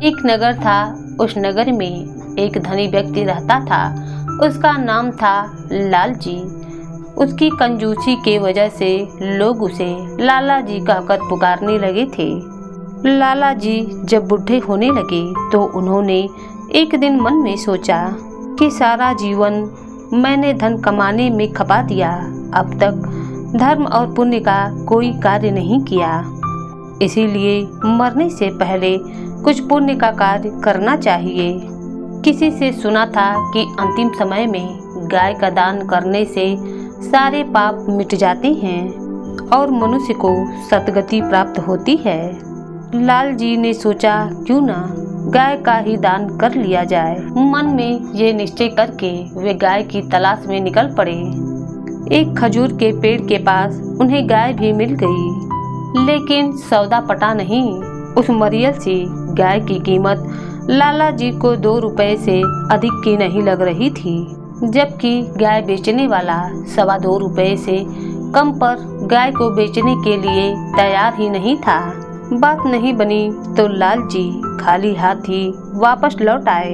एक नगर था। उस नगर में एक धनी व्यक्ति रहता था। उसका नाम था लाल जी। उसकी कंजूसी के वजह से लोग उसे लाला जी कहकर पुकारने लगे थे। लाला जी जब बूढ़े होने लगे तो उन्होंने एक दिन मन में सोचा कि सारा जीवन मैंने धन कमाने में खपा दिया, अब तक धर्म और पुण्य का कोई कार्य नहीं किया, इसीलिए मरने से पहले कुछ पुण्य का कार्य करना चाहिए। किसी से सुना था कि अंतिम समय में गाय का दान करने से सारे पाप मिट जाते हैं और मनुष्य को सद्गति प्राप्त होती है। लाल जी ने सोचा क्यों ना गाय का ही दान कर लिया जाए। मन में ये निश्चय करके वे गाय की तलाश में निकल पड़े। एक खजूर के पेड़ के पास उन्हें गाय भी मिल गई, लेकिन सौदा पटा नहीं। उस मरियल सी गाय की कीमत लाला जी को 2 रुपए से अधिक की नहीं लग रही थी, जबकि गाय बेचने वाला 2.25 रुपए से कम पर गाय को बेचने के लिए तैयार ही नहीं था। बात नहीं बनी तो लाल जी खाली हाथ ही वापस लौट आए।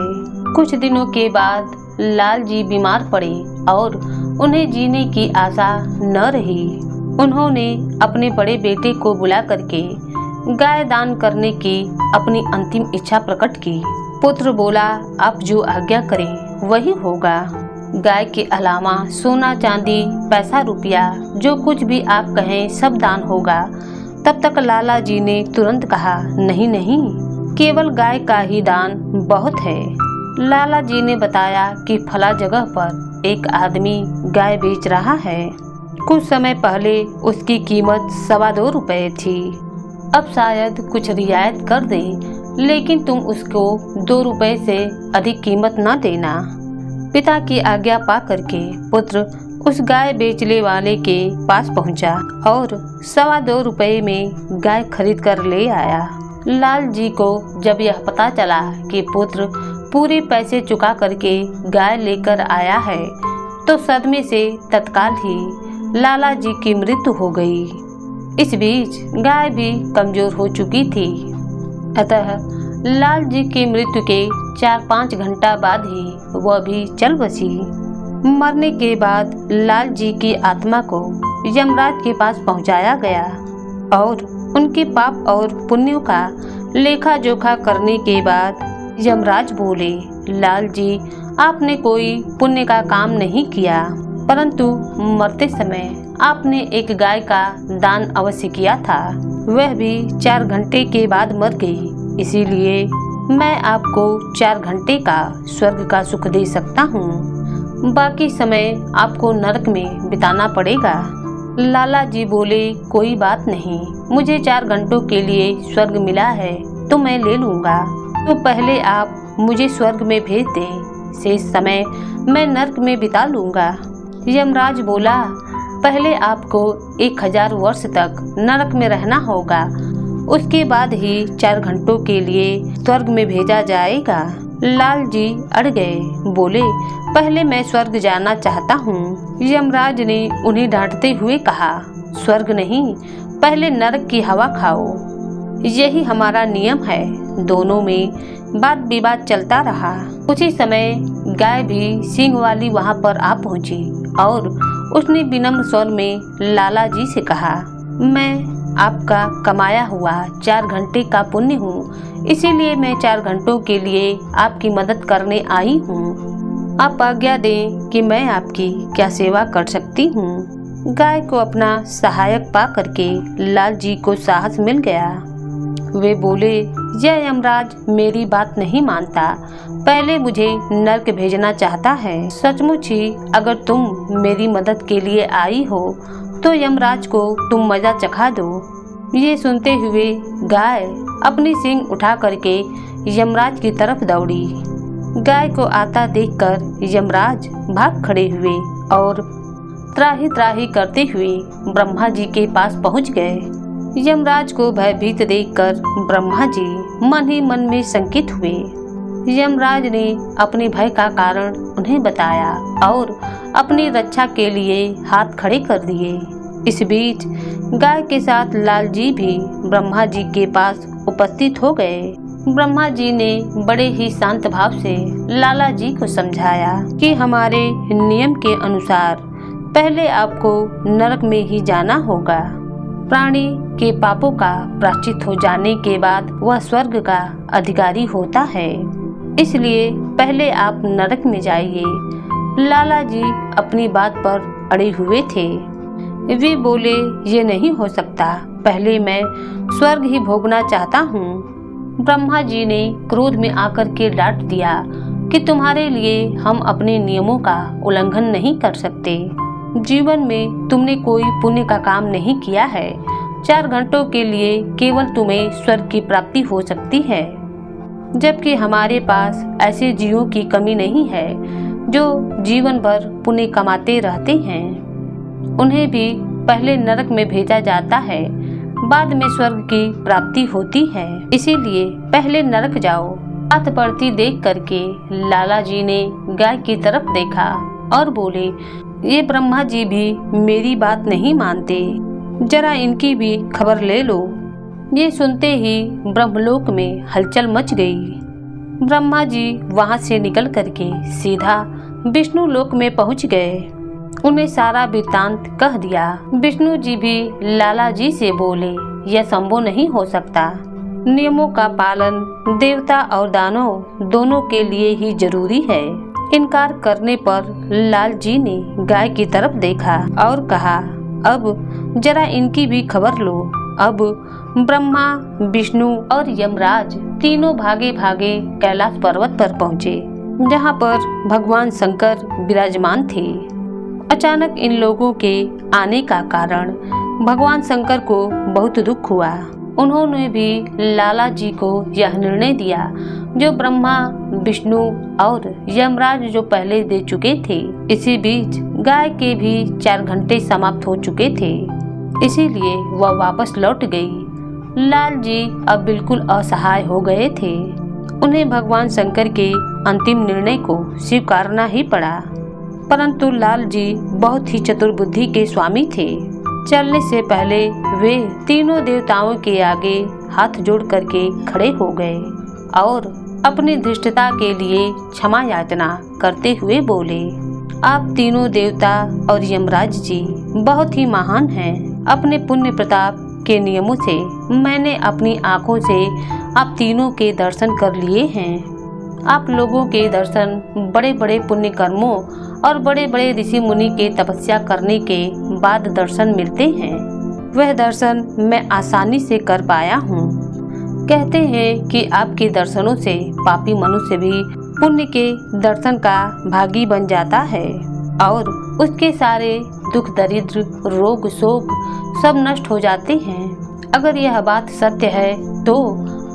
कुछ दिनों के बाद लाल जी बीमार पड़े और उन्हें जीने की आशा न रही। उन्होंने अपने बड़े बेटे को बुला करके गाय दान करने की अपनी अंतिम इच्छा प्रकट की। पुत्र बोला, आप जो आज्ञा करें वही होगा। गाय के अलावा सोना चांदी पैसा रुपया जो कुछ भी आप कहें सब दान होगा। तब तक लाला जी ने तुरंत कहा, नहीं नहीं, केवल गाय का ही दान बहुत है। लाला जी ने बताया कि फला जगह पर एक आदमी गाय बेच रहा है। कुछ समय पहले उसकी कीमत 2.25 रुपए थी। अब शायद कुछ रियायत कर दे, लेकिन तुम उसको 2 रुपए से अधिक कीमत न देना। पिता की आज्ञा पा करके पुत्र उस गाय बेचने वाले के पास पहुंचा और 2.25 रुपए में गाय खरीद कर ले आया। लाल जी को जब यह पता चला कि पुत्र पूरे पैसे चुका करके गाय लेकर आया है, तो सदमे से तत्काल ही लाला जी की मृत्यु हो गई। इस बीच गाय भी कमजोर हो चुकी थी, अतः लाल जी की मृत्यु के 4-5 घंटा बाद ही वह भी चल बसी। मरने के बाद लाल जी की आत्मा को यमराज के पास पहुंचाया गया और उनके पाप और पुण्यों का लेखा जोखा करने के बाद यमराज बोले, लाल जी, आपने कोई पुण्य का काम नहीं किया, परंतु मरते समय आपने एक गाय का दान अवश्य किया था। वह भी 4 घंटे के बाद मर गई, इसीलिए मैं आपको 4 घंटे का स्वर्ग का सुख दे सकता हूँ, बाकी समय आपको नरक में बिताना पड़ेगा। लाला जी बोले, कोई बात नहीं, मुझे 4 घंटों के लिए स्वर्ग मिला है तो मैं ले लूँगा, तो पहले आप मुझे स्वर्ग में भेज दें, शेष समय मैं नरक में बिता लूँगा। यमराज बोला, पहले आपको 1000 वर्ष तक नरक में रहना होगा, उसके बाद ही 4 घंटों के लिए स्वर्ग में भेजा जाएगा। लाल जी अड़ गए, बोले, पहले मैं स्वर्ग जाना चाहता हूँ। यमराज ने उन्हें डांटते हुए कहा, स्वर्ग नहीं, पहले नरक की हवा खाओ, यही हमारा नियम है। दोनों में बात विवाद चलता रहा। उसी समय गाय भी सींग वाली वहाँ पर आ पहुँची और उसने विनम्र स्वर में लाला जी से कहा, मैं आपका कमाया हुआ 4 घंटे का पुण्य हूँ, इसीलिए मैं 4 घंटों के लिए आपकी मदद करने आई हूँ। आप आज्ञा दें कि मैं आपकी क्या सेवा कर सकती हूँ। गाय को अपना सहायक पा करके लाल जी को साहस मिल गया। वे बोले, यह यमराज मेरी बात नहीं मानता, पहले मुझे नरक भेजना चाहता है। सचमुच ही अगर तुम मेरी मदद के लिए आई हो तो यमराज को तुम मजा चखा दो। ये सुनते हुए गाय अपनी सींग उठा करके यमराज की तरफ दौड़ी। गाय को आता देखकर यमराज भाग खड़े हुए और त्राही त्राही करते हुए ब्रह्मा जी के पास पहुंच गए। यमराज को भयभीत देखकर ब्रह्मा जी मन ही मन में शंकित हुए। यमराज ने अपने भय का कारण उन्हें बताया और अपनी रक्षा के लिए हाथ खड़े कर दिए। इस बीच गाय के साथ लाल जी भी ब्रह्मा जी के पास उपस्थित हो गए। ब्रह्मा जी ने बड़े ही शांत भाव से लाला जी को समझाया कि हमारे नियम के अनुसार पहले आपको नरक में ही जाना होगा। प्राणी के पापों का प्रायश्चित हो जाने के बाद वह स्वर्ग का अधिकारी होता है, इसलिए पहले आप नरक में जाइए। लाला जी अपनी बात पर अड़े हुए थे। वे बोले, ये नहीं हो सकता, पहले मैं स्वर्ग ही भोगना चाहता हूँ। ब्रह्मा जी ने क्रोध में आकर के डांट दिया कि तुम्हारे लिए हम अपने नियमों का उल्लंघन नहीं कर सकते। जीवन में तुमने कोई पुण्य का काम नहीं किया है। 4 घंटों के लिए केवल तुम्हें स्वर्ग की प्राप्ति हो सकती है, जबकि हमारे पास ऐसे जीवों की कमी नहीं है जो जीवन भर पुण्य कमाते रहते हैं। उन्हें भी पहले नरक में भेजा जाता है, बाद में स्वर्ग की प्राप्ति होती है, इसीलिए पहले नरक जाओ। बात बढ़ती देख करके लाला जी ने गाय की तरफ देखा और बोले, ये ब्रह्मा जी भी मेरी बात नहीं मानते, जरा इनकी भी खबर ले लो। ये सुनते ही ब्रह्मलोक में हलचल मच गई। ब्रह्मा जी वहां से निकल करके सीधा विष्णु लोक में पहुंच गए। उन्हें सारा वृत्तांत कह दिया। विष्णु जी भी लाला जी से बोले, यह संभव नहीं हो सकता। नियमों का पालन देवता और दानव दोनों के लिए ही जरूरी है। इनकार करने पर लाल जी ने गाय की तरफ देखा और कहा, अब जरा इनकी भी खबर लो। अब ब्रह्मा, विष्णु और यमराज तीनों भागे भागे कैलाश पर्वत पर पहुँचे, जहाँ पर भगवान शंकर विराजमान थे। अचानक इन लोगों के आने का कारण भगवान शंकर को बहुत दुख हुआ। उन्होंने भी लाला जी को यह निर्णय दिया जो ब्रह्मा, विष्णु और यमराज जो पहले दे चुके थे। इसी बीच गाय के भी 4 घंटे समाप्त हो चुके थे, इसीलिए वह वापस लौट गई। लाल जी अब बिल्कुल असहाय हो गए थे। उन्हें भगवान शंकर के अंतिम निर्णय को स्वीकारना ही पड़ा, परंतु लाल जी बहुत ही चतुर बुद्धि के स्वामी थे। चलने से पहले वे तीनों देवताओं के आगे हाथ जोड़ करके खड़े हो गए और अपनी धृष्टता के लिए क्षमा याचना करते हुए बोले, आप तीनों देवता और यमराज जी बहुत ही महान हैं। अपने पुण्य प्रताप के नियमों से मैंने अपनी आंखों से आप तीनों के दर्शन कर लिए हैं। आप लोगों के दर्शन बड़े बड़े पुण्य कर्मों और बड़े बड़े ऋषि मुनि के तपस्या करने के बाद दर्शन मिलते हैं। वह दर्शन मैं आसानी से कर पाया हूँ। कहते हैं कि आपके दर्शनों से पापी मनुष्य भी पुण्य के दर्शन का भागी बन जाता है और उसके सारे दुख, दरिद्र, रोग, शोक सब नष्ट हो जाते हैं। अगर यह बात सत्य है तो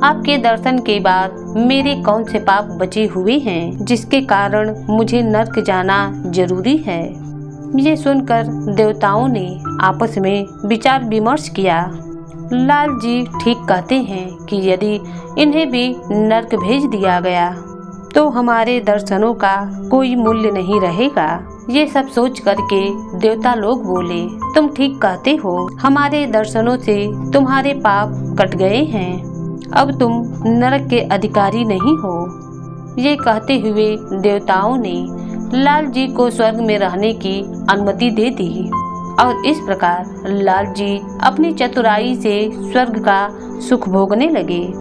आपके दर्शन के बाद मेरे कौन से पाप बचे हुए हैं जिसके कारण मुझे नरक जाना जरूरी है। ये सुनकर देवताओं ने आपस में विचार विमर्श किया। लाल जी ठीक कहते हैं कि यदि इन्हें भी नरक भेज दिया गया तो हमारे दर्शनों का कोई मूल्य नहीं रहेगा। ये सब सोच करके देवता लोग बोले, तुम ठीक कहते हो, हमारे दर्शनों से तुम्हारे पाप कट गए हैं, अब तुम नरक के अधिकारी नहीं हो। ये कहते हुए देवताओं ने लाल जी को स्वर्ग में रहने की अनुमति दे दी और इस प्रकार लाल जी अपनी चतुराई से स्वर्ग का सुख भोगने लगे।